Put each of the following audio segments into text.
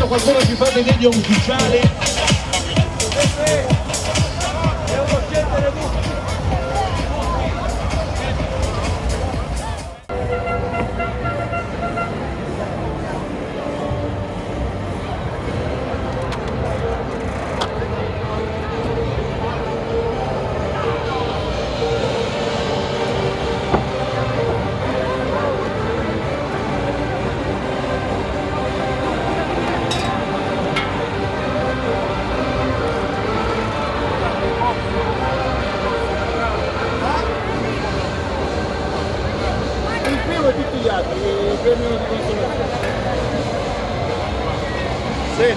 Qualcuno ci fa vedere ufficiale. Tutti gli altri, il premio di consolazione. Sì.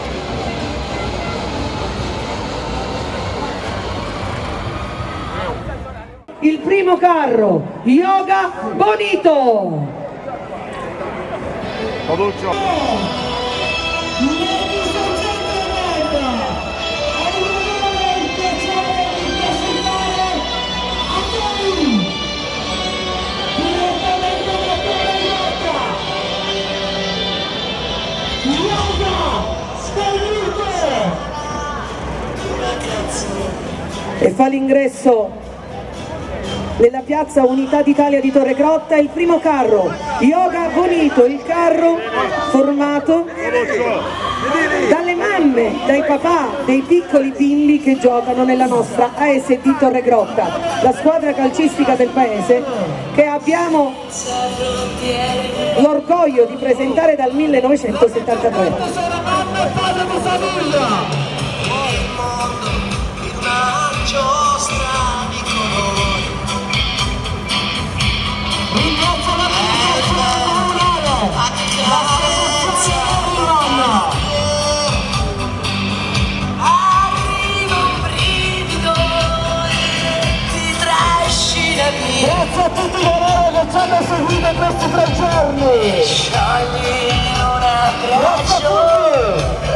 Il primo carro, Yoga Bonito. E fa l'ingresso nella piazza Unità d'Italia di Torrecrotta il primo carro, Yoga Bonito, il carro formato dalle mamme, dai papà, dei piccoli bimbi che giocano nella nostra ASD Torrecrotta, la squadra calcistica del paese che abbiamo l'orgoglio di presentare dal 1973. Grazie a tutti coloro che ci hanno seguito in questi 3 giorni. Sciogli un abbraccio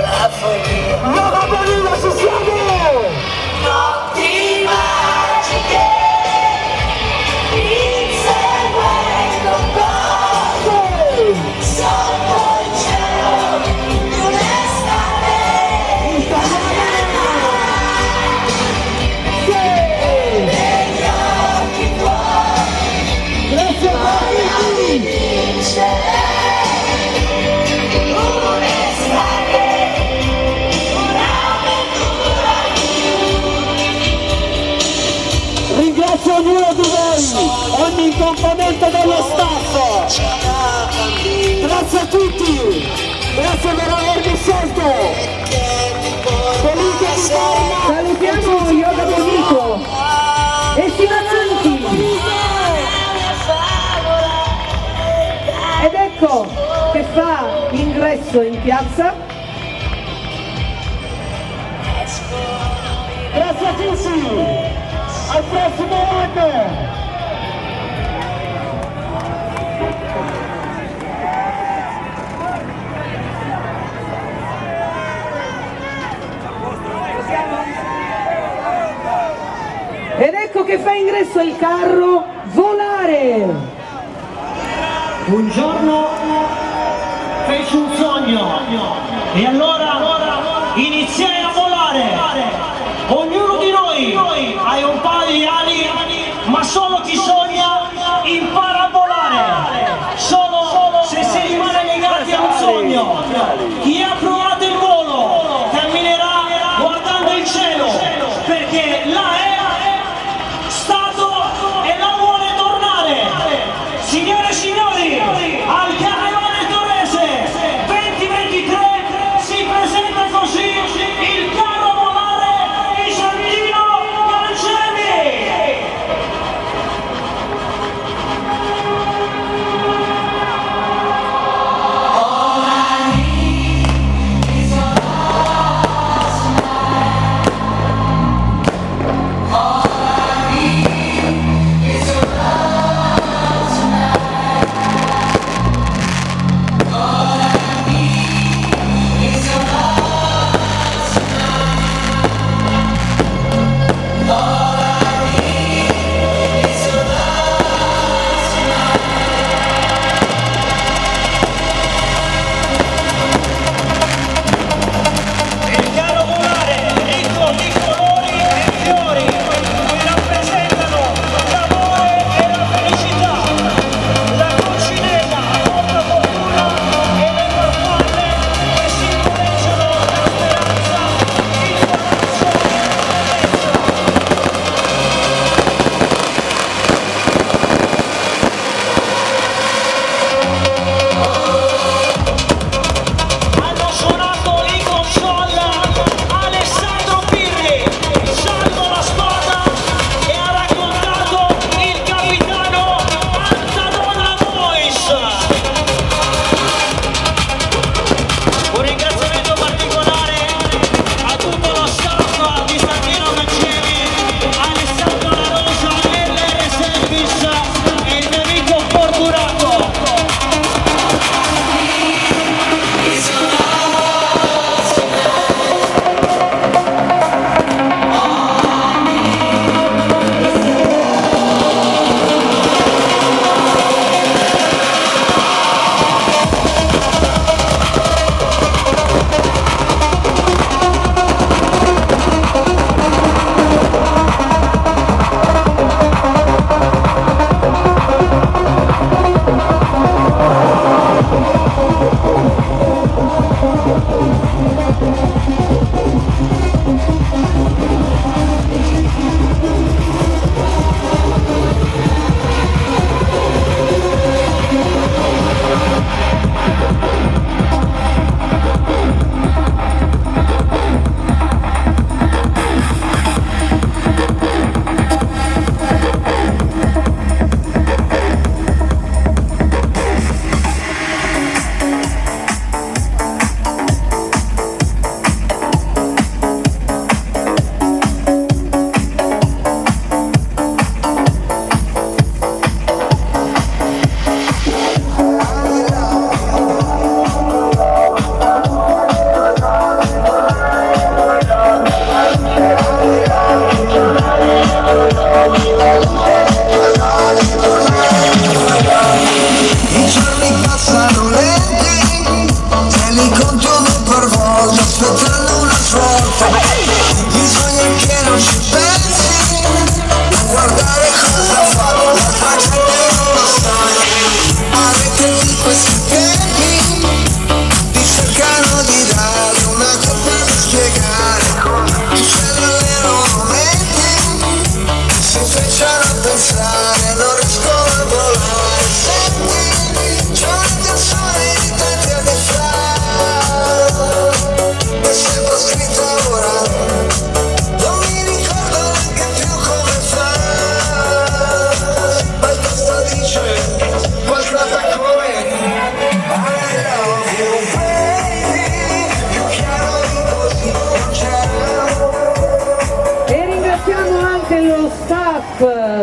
la follia. Yoga Bonito, ci siamo! Notti magiche, inseguendo cose sotto il cielo di un'estate italiana. Degli occhi tuoi, grazie a voi, un'estate, un'avventura. Ringrazio ognuno di voi, ogni componente dello staff. Grazie a tutti, grazie per avermi scelto. Felice di Parma. Salutiamo Yoga Bonito e si va avanti. Ed ecco che fa ingresso in piazza. Grazie a tutti, al prossimo anno. Ed ecco che fa ingresso il carro Volare. Un giorno feci un sogno e allora iniziai a volare. Ognuno di noi ha un paio di ali ma solo chi sogna impara a volare, solo se si rimane legati a un sogno. Chi ha provato il volo camminerà guardando il cielo, perché là è stato e là vuole tornare. Signore e signori, al Carnevale Torrese 2023 si presenta così il carro volare di Santino Cancelli.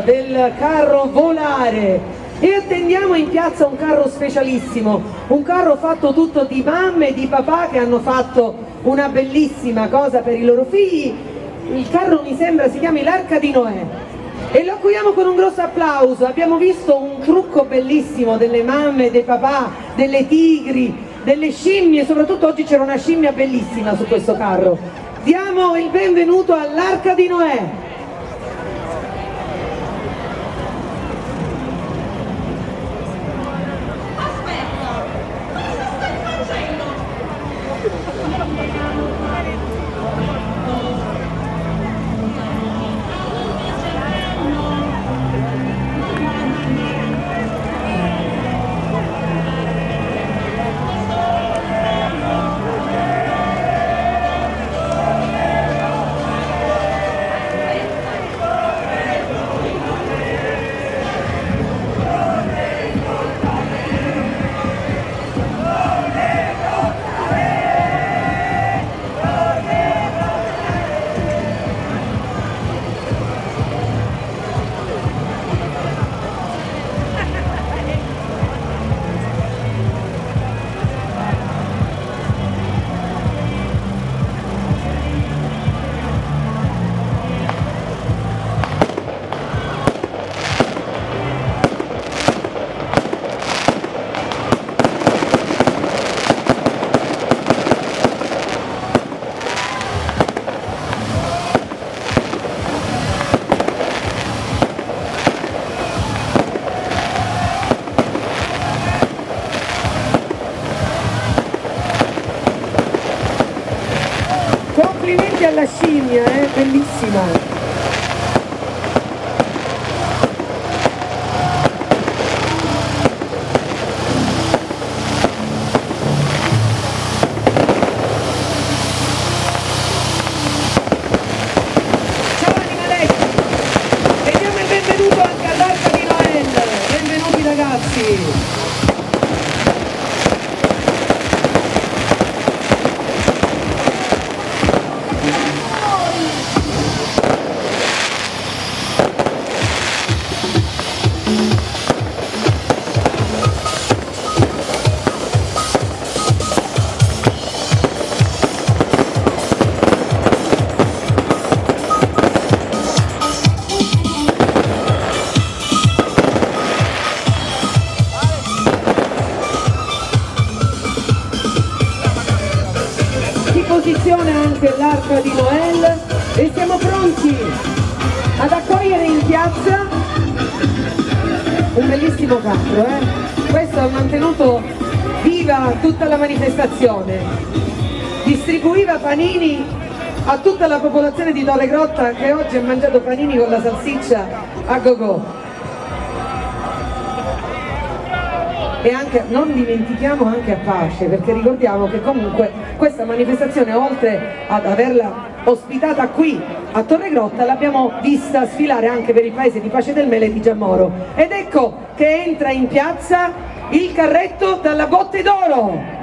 del carro volare e attendiamo in piazza un carro specialissimo, un carro fatto tutto di mamme e di papà che hanno fatto una bellissima cosa per i loro figli. Il carro mi sembra si chiami l'Arca di Noè e lo accogliamo con un grosso applauso. Abbiamo visto un trucco bellissimo delle mamme e dei papà, delle tigri, delle scimmie, soprattutto oggi c'era una scimmia bellissima su questo carro. Diamo il benvenuto all'Arca di Noè. bellissima. Ciao animaletti, e diamo il benvenuto anche all'Arca di Noel. Benvenuti ragazzi. Posizione anche l'Arca di Noel e siamo pronti ad accogliere in piazza un bellissimo carro, Questo ha mantenuto viva tutta la manifestazione, distribuiva panini a tutta la popolazione di Torregrotta che oggi ha mangiato panini con la salsiccia a go-go. E anche, non dimentichiamo anche Apache, perché ricordiamo che comunque questa manifestazione, oltre ad averla ospitata qui a Torregrotta, l'abbiamo vista sfilare anche per il paese di Pace del Mele e di Giammoro. Ed ecco che entra in piazza il carretto dalla Botte d'Oro.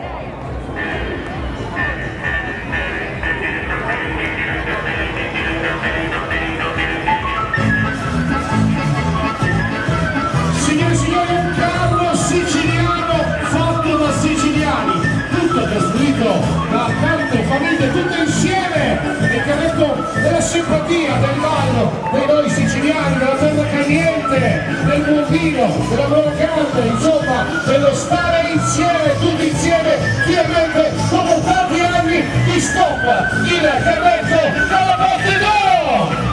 Da tante famiglie tutte insieme, il carretto della simpatia, del ballo, dei noi siciliani, della terra caliente, del buon vino, della buona carne, insomma, dello stare insieme, tutti insieme, finalmente dopo tanti anni di stop, il carretto della Botte d'Oro!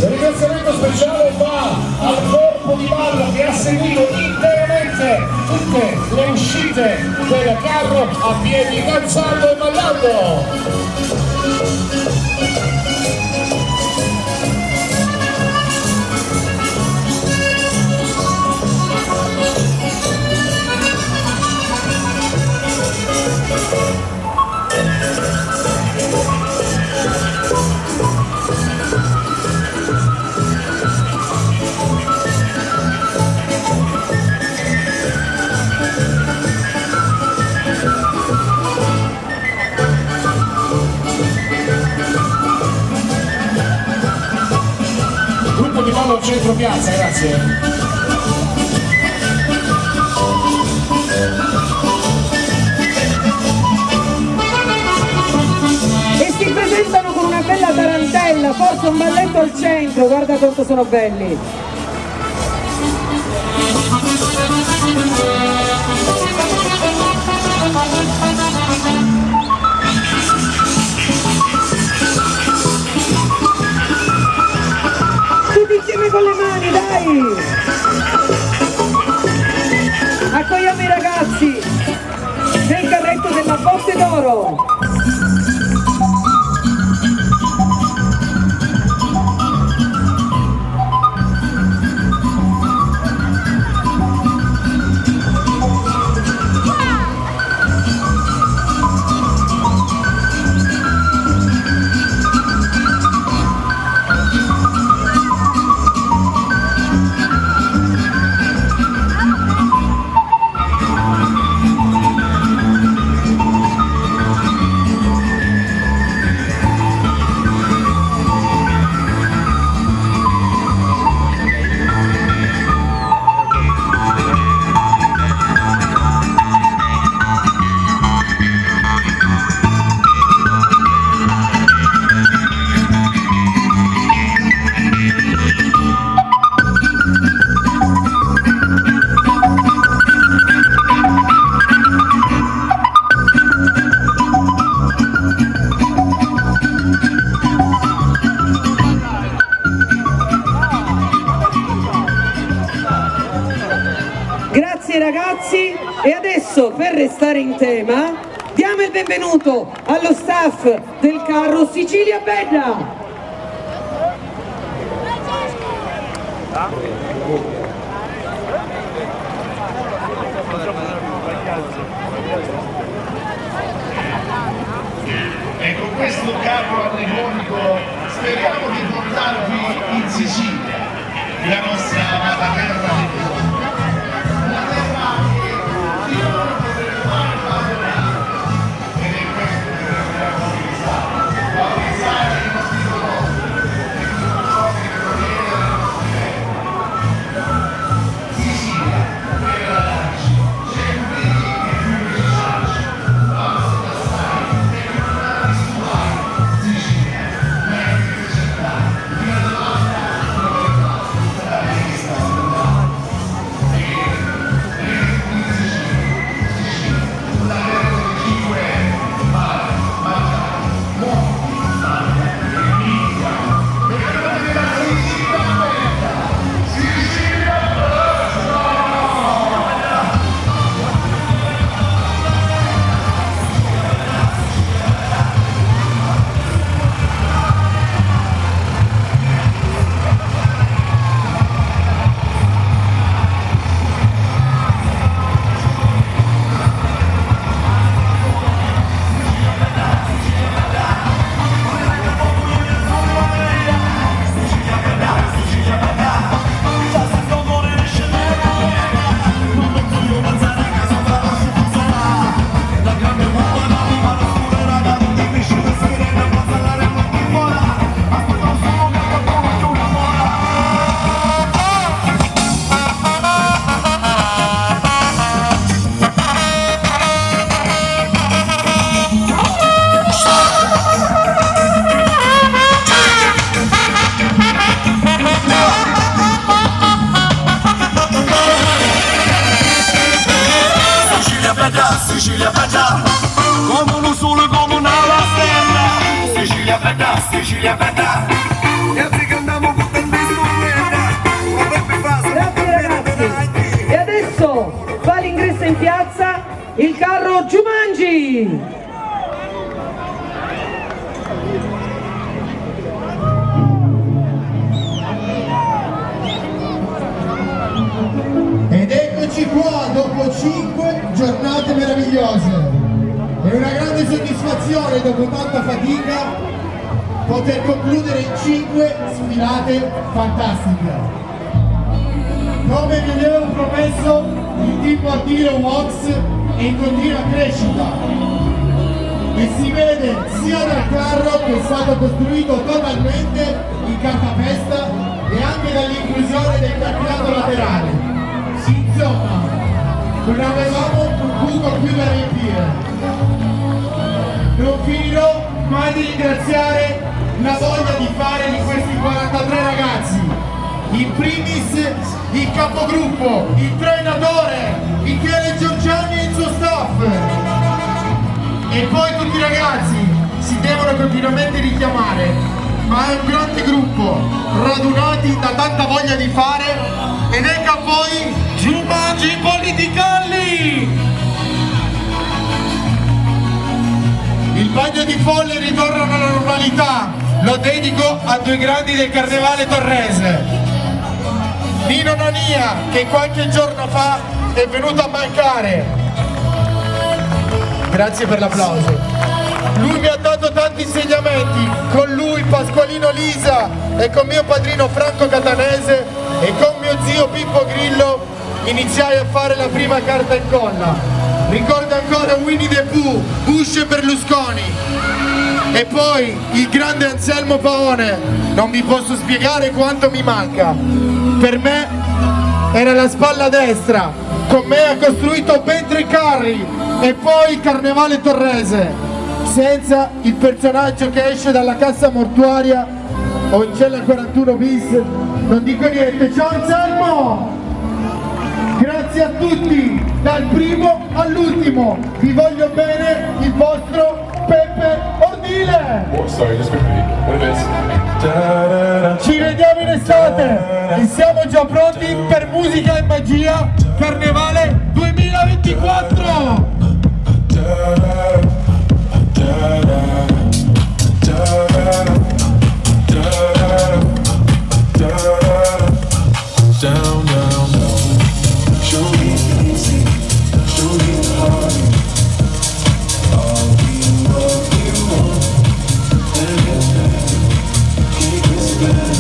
Un ringraziamento speciale va al corpo di ballo che ha seguito interamente tutte le uscite del carro a piedi, danzando e ballando. Di ballo al centro piazza, grazie. E si presentano con una bella tarantella, forse un balletto al centro, guarda quanto sono belli. Insieme con le mani, dai! Accogliamo i ragazzi del carretto della Botte d'Oro. restare in tema, diamo il benvenuto allo staff del carro Sicilia Bella. E con questo carro allegorico speriamo di portarvi in Sicilia, la nostra amata terra del mondo. Una terra che io non potrei mai abbandonare. Ed è questo che dobbiamo valorizzare i nostri prodotti e tutto ciò che proviene dalle nostre terre. Sicilia, terra d'arci, sempre lì che più mi piace. Vamos a passare e tornare su mare. Sicilia, meglio che città, una domanda come le cose, la vista stradale. La terra di 5 mare, mangiare, monti, mare, Emilia. Benvenuti nella Sicilia Bella. Sicilia Sicilia bella, come un sole, come una stella. Sicilia bella, Sicilia bella. E che andiamo con il Grazie ragazzi. E adesso fa l'ingresso in piazza il carro Jumanji. Ed eccoci qua dopo 5 giornate meravigliose. È una grande soddisfazione dopo tanta fatica poter concludere 5 sfilate fantastiche. Come vi avevo promesso, il team Martino Wax è in continua crescita e si vede sia dal carro che è stato costruito totalmente in cartapesta e anche dall'inclusione del carpiato laterale. Insomma, non avevamo un buco più da riempire. Non finirò mai di ringraziare la voglia di fare di questi 43 ragazzi. In primis il capogruppo, il trainatore, Michele Giorgiani e il suo staff. E poi tutti i ragazzi si devono continuamente richiamare, ma è un grande gruppo, radunati da tanta voglia di fare. Ed ecco a voi Jumanji Politicalli! Il bagno di folle ritorna alla normalità, lo dedico a 2 grandi del carnevale torrese. Nino Nania, che qualche giorno fa è venuto a mancare. Grazie per l'applauso. Lui mi ha dato tanti insegnamenti, con lui Pasqualino Lisa e con mio padrino Franco Catanese e con mio zio Pippo Grillo iniziai a fare la prima carta e incolla. Ricordo ancora Winnie the Pooh, Bush e Berlusconi. E poi il grande Anselmo Paone, non vi posso spiegare quanto mi manca. Per me era la spalla destra, con me ha costruito ben 3 carri e poi il carnevale torrese. Senza il personaggio che esce dalla cassa mortuaria o in cella 41 bis, non dico niente. Ciao Anselmo! Grazie a tutti, dal primo all'ultimo, vi voglio bene, il vostro Peppe Ordile! Oh, sorry, just repeat. What it is? Da-da-da. Ci vediamo in estate e siamo già pronti per Musica e Magia Carnevale 2024! Down, down, down. Show me easy, show me hard. I'll be what you want. And it's better, keep it better.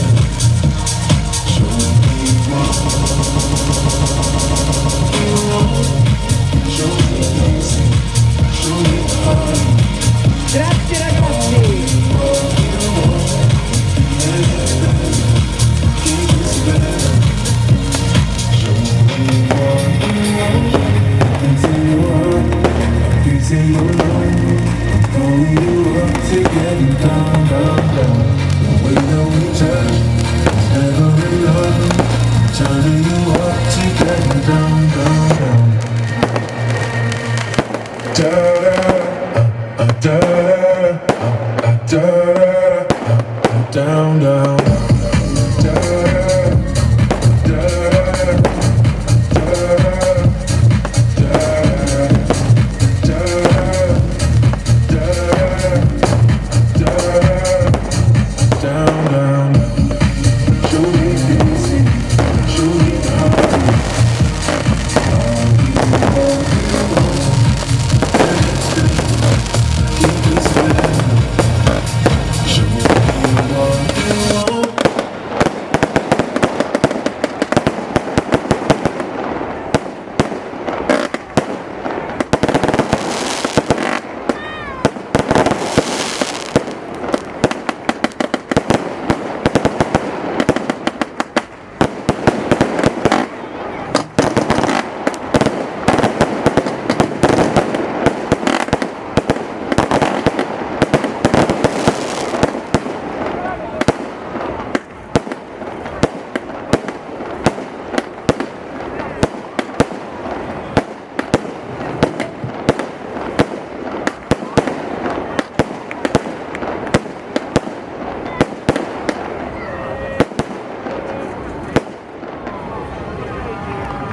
Show me what you want. Show me easy, show me hard. Grazie ragazzi! Down, down.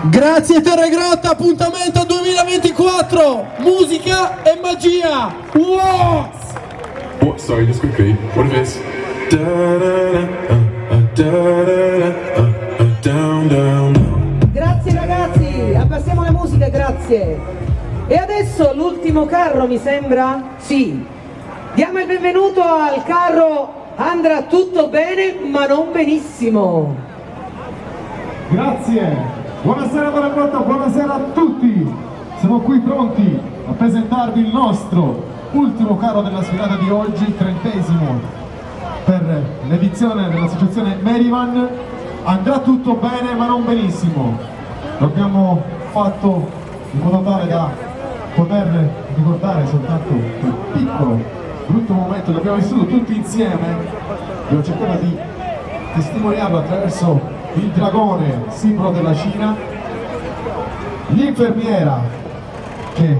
Grazie Terregrotta, appuntamento 2024, musica e magia. Wow! What? Sorry, just quickly. What if it's down, down, down. Grazie ragazzi, abbassiamo la musica, grazie. E adesso l'ultimo carro mi sembra? Sì. Diamo il benvenuto al carro Andrà tutto bene ma non benissimo. Grazie, buonasera Terregrotta, buonasera a tutti. Siamo qui pronti a presentarvi il nostro ultimo carro della sfilata di oggi, 30° per l'edizione dell'associazione Merivan. Andrà tutto bene ma non benissimo. Lo abbiamo fatto in modo tale da poter ricordare soltanto quel piccolo brutto momento che abbiamo vissuto tutti insieme. Abbiamo cercato di testimoniarlo attraverso il dragone, simbolo della Cina, l'infermiera che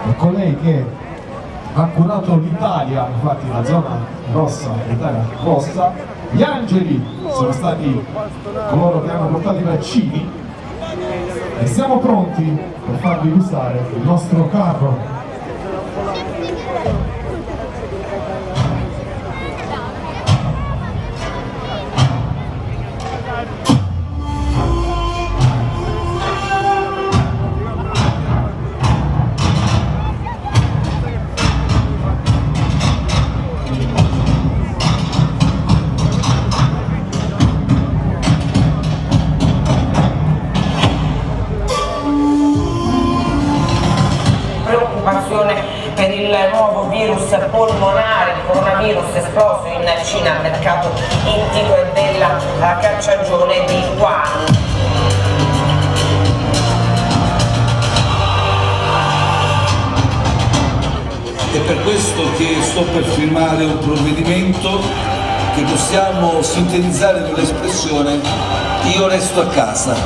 è colei che ha curato l'Italia, infatti la zona rossa, l'Italia rossa. Gli angeli sono stati coloro che hanno portato i vaccini e siamo pronti per farvi gustare il nostro carro. Per il nuovo virus polmonare, il coronavirus esploso in Cina al mercato ittico e della cacciagione di Wuhan. È per questo che sto per firmare un provvedimento che possiamo sintetizzare nell'espressione "io resto a casa".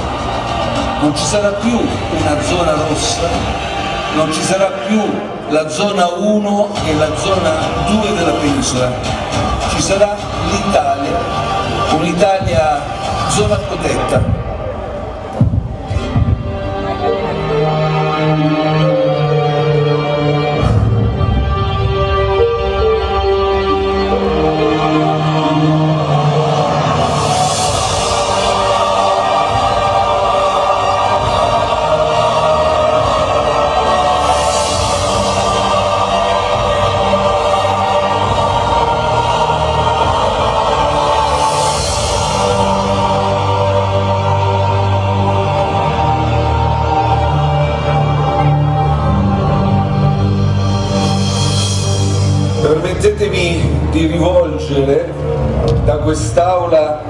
Non ci sarà più una zona rossa, non ci sarà più la zona 1 e la zona 2 della penisola, ci sarà l'Italia, un'Italia zona protetta. Permettetemi di rivolgere da quest'Aula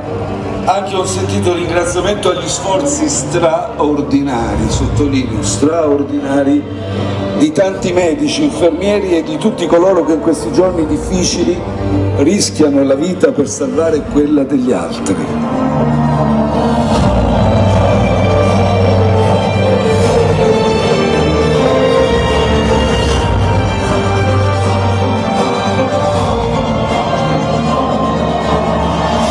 anche un sentito ringraziamento agli sforzi straordinari, sottolineo straordinari, di tanti medici, infermieri e di tutti coloro che in questi giorni difficili rischiano la vita per salvare quella degli altri.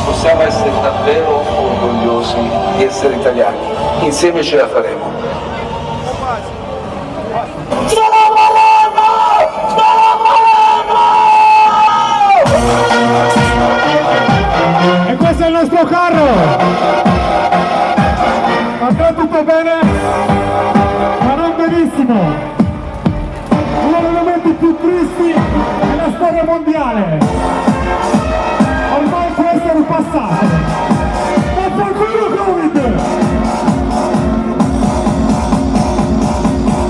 Possiamo essere davvero orgogliosi di essere italiani, insieme ce la faremo. E questo è il nostro carro! Andrà tutto bene? Ma non benissimo! Uno dei momenti più tristi della storia mondiale! Ormai può essere un passato! Ma qualcuno Covid!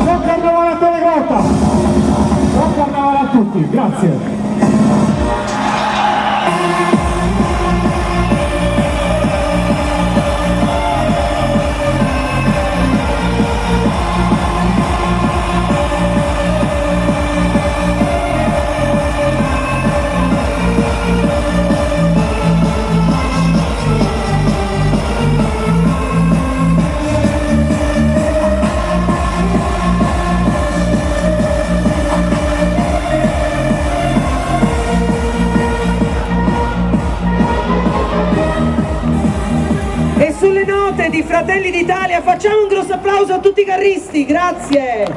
Buon carnevale a Telegrotta! Buon carnevale a tutti, grazie! E sulle note di Fratelli d'Italia facciamo un grosso applauso a tutti i carristi, grazie!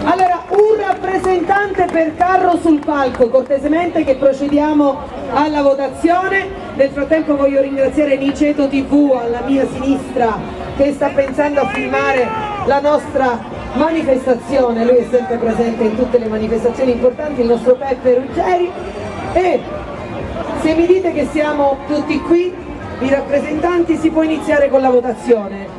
Allora, un rappresentante per carro sul palco, cortesemente, che procediamo alla votazione. Nel frattempo voglio ringraziare Niceto TV alla mia sinistra che sta pensando a filmare la nostra manifestazione, lui è sempre presente in tutte le manifestazioni importanti, il nostro Peppe Ruggeri. E se mi dite che siamo tutti qui, i rappresentanti, si può iniziare con la votazione.